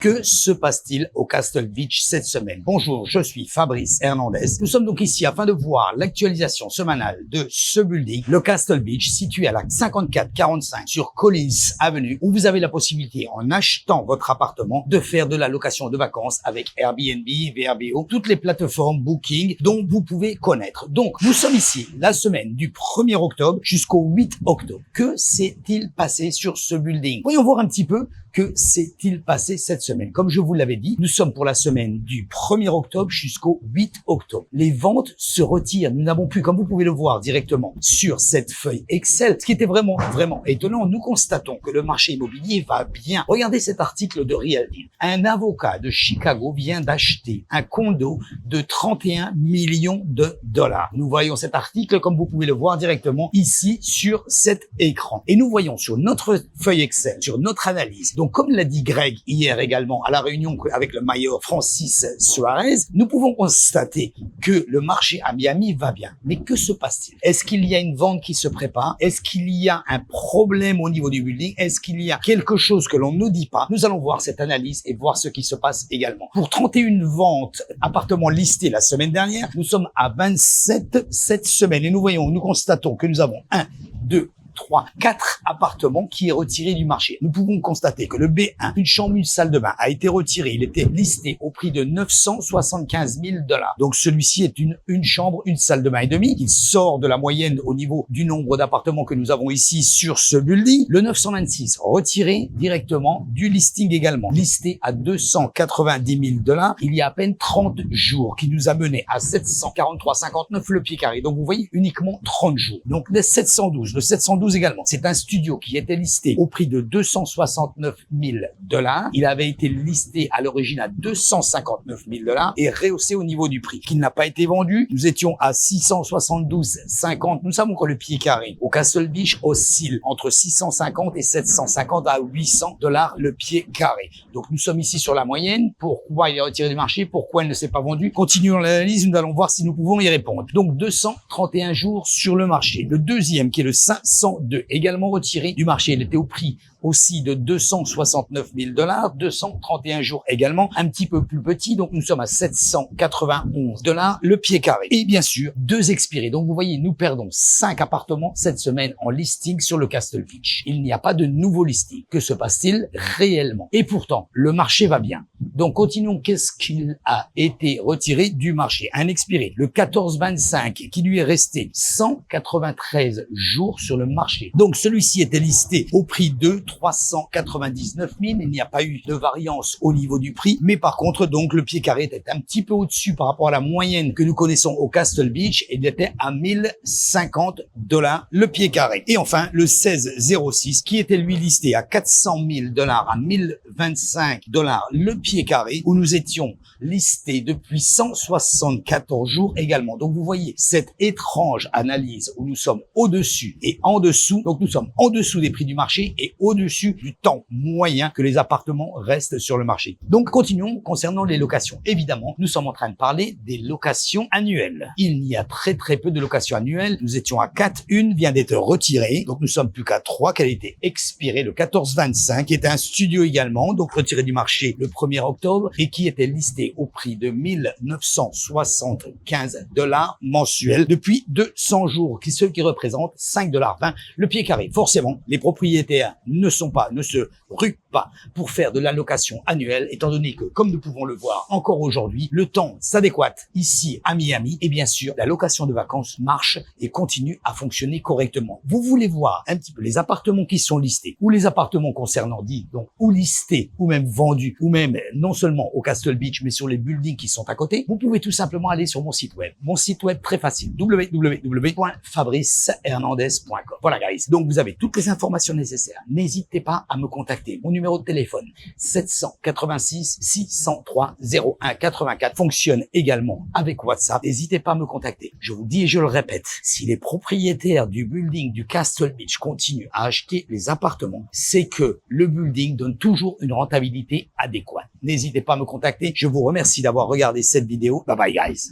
Que se passe-t-il au Castle Beach cette semaine? Bonjour, je suis Fabrice Hernandez. Nous sommes donc ici afin de voir l'actualisation semaine de ce building, le Castle Beach, situé à la 5445 sur Collins Avenue, où vous avez la possibilité, en achetant votre appartement, de faire de la location de vacances avec Airbnb, VRBO, toutes les plateformes Booking dont vous pouvez connaître. Donc, nous sommes ici la semaine du 1er octobre jusqu'au 8 octobre. Que s'est-il passé sur ce building? Voyons voir un petit peu que s'est-il passé cette semaine. Comme je vous l'avais dit, nous sommes pour la semaine du 1er octobre jusqu'au 8 octobre. Les ventes se retirent. Nous n'avons plus, comme vous pouvez le voir directement sur cette feuille Excel, ce qui était vraiment étonnant. Nous constatons que le marché immobilier va bien. Regardez cet article de Realdeal. Un avocat de Chicago vient d'acheter un condo de 31 millions de dollars. Nous voyons cet article, comme vous pouvez le voir directement ici sur cet écran. Et nous voyons sur notre feuille Excel, sur notre analyse. Donc, comme l'a dit Greg hier également à la réunion avec le mayor Francis Suarez, nous pouvons constater que le marché à Miami va bien. Mais que se passe-t-il? Est-ce qu'il y a une vente qui se prépare? Est-ce qu'il y a un problème au niveau du building? Est-ce qu'il y a quelque chose que l'on ne dit pas? Nous allons voir cette analyse et voir ce qui se passe également. Pour 31 ventes appartements listés la semaine dernière, nous sommes à 27 cette semaine et nous constatons que nous avons 1, 2, 3, 4 appartements qui est retiré du marché. Nous pouvons constater que le B1, une chambre, une salle de bain, a été retiré. Il était listé au prix de 975 000 dollars. Donc celui-ci est une chambre, une salle de bain et demi. Il sort de la moyenne au niveau du nombre d'appartements que nous avons ici sur ce building. Le 926, retiré directement du listing également. Listé à 290 000 dollars il y a à peine 30 jours, qui nous a mené à 743,59 le pied carré. Donc vous voyez, uniquement 30 jours. Donc le 712 également. C'est un studio qui était listé au prix de 269 000 dollars. Il avait été listé à l'origine à 259 000 dollars et rehaussé au niveau du prix, qui n'a pas été vendu. Nous étions à 672,50. Nous savons que le pied carré au Castle Beach oscille entre 650 et 750 à 800 dollars le pied carré. Donc nous sommes ici sur la moyenne. Pourquoi il est retiré du marché? Pourquoi il ne s'est pas vendu? Continuons l'analyse. Nous allons voir si nous pouvons y répondre. Donc 231 jours sur le marché. Le deuxième qui est le 502 également retiré du marché. Il était au prix aussi de 269 000 dollars, 231 jours également, un petit peu plus petit, donc nous sommes à 791 dollars le pied carré. Et bien sûr, 2 expirés. Donc vous voyez, nous perdons 5 appartements cette semaine en listing sur le Castle Beach. Il n'y a pas de nouveau listing. Que se passe-t-il réellement? Et pourtant, le marché va bien. Donc continuons, qu'est-ce qu'il a été retiré du marché? Un expiré, le 14-25, qui lui est resté 193 jours sur le marché. Donc celui-ci était listé au prix de 399 000. Il n'y a pas eu de variance au niveau du prix, mais par contre, donc, le pied carré était un petit peu au-dessus par rapport à la moyenne que nous connaissons au Castle Beach et il était à 1050 dollars le pied carré. Et enfin, le 1606 qui était lui listé à 400 000 dollars à 1025 dollars le pied carré, où nous étions listés depuis 174 jours également. Donc, vous voyez cette étrange analyse où nous sommes au-dessus et en dessous. Donc, nous sommes en dessous des prix du marché et au-dessus du temps moyen que les appartements restent sur le marché. Donc, continuons concernant les locations. Évidemment, nous sommes en train de parler des locations annuelles. Il y a très peu de locations annuelles. Nous étions à 4. Une vient d'être retirée. Donc, nous sommes plus qu'à 3 qui a été expirée le 14-25, qui était un studio également, donc retiré du marché le 1er octobre et qui était listé au prix de 1975 dollars mensuels depuis 200 jours, ce qui représente 5,20 dollars le pied carré. Forcément, les propriétaires ne se ruent pas pour faire de la location annuelle, étant donné que, comme nous pouvons le voir encore aujourd'hui, le temps s'adéquate ici à Miami et bien sûr, la location de vacances marche et continue à fonctionner correctement. Vous voulez voir un petit peu les appartements qui sont listés ou les appartements concernant donc ou listés ou même vendus ou même non seulement au Castle Beach mais sur les buildings qui sont à côté, vous pouvez tout simplement aller sur mon site web. Mon site web très facile, www.fabricehernandez.com. Voilà guys, donc vous avez toutes les informations nécessaires. N'hésitez pas à me contacter. Mon numéro de téléphone 786 603 01 84 fonctionne également avec WhatsApp. N'hésitez pas à me contacter. Je vous dis et je le répète, si les propriétaires du building du Castle Beach continuent à acheter les appartements, c'est que le building donne toujours une rentabilité adéquate. N'hésitez pas à me contacter. Je vous remercie d'avoir regardé cette vidéo. Bye bye guys.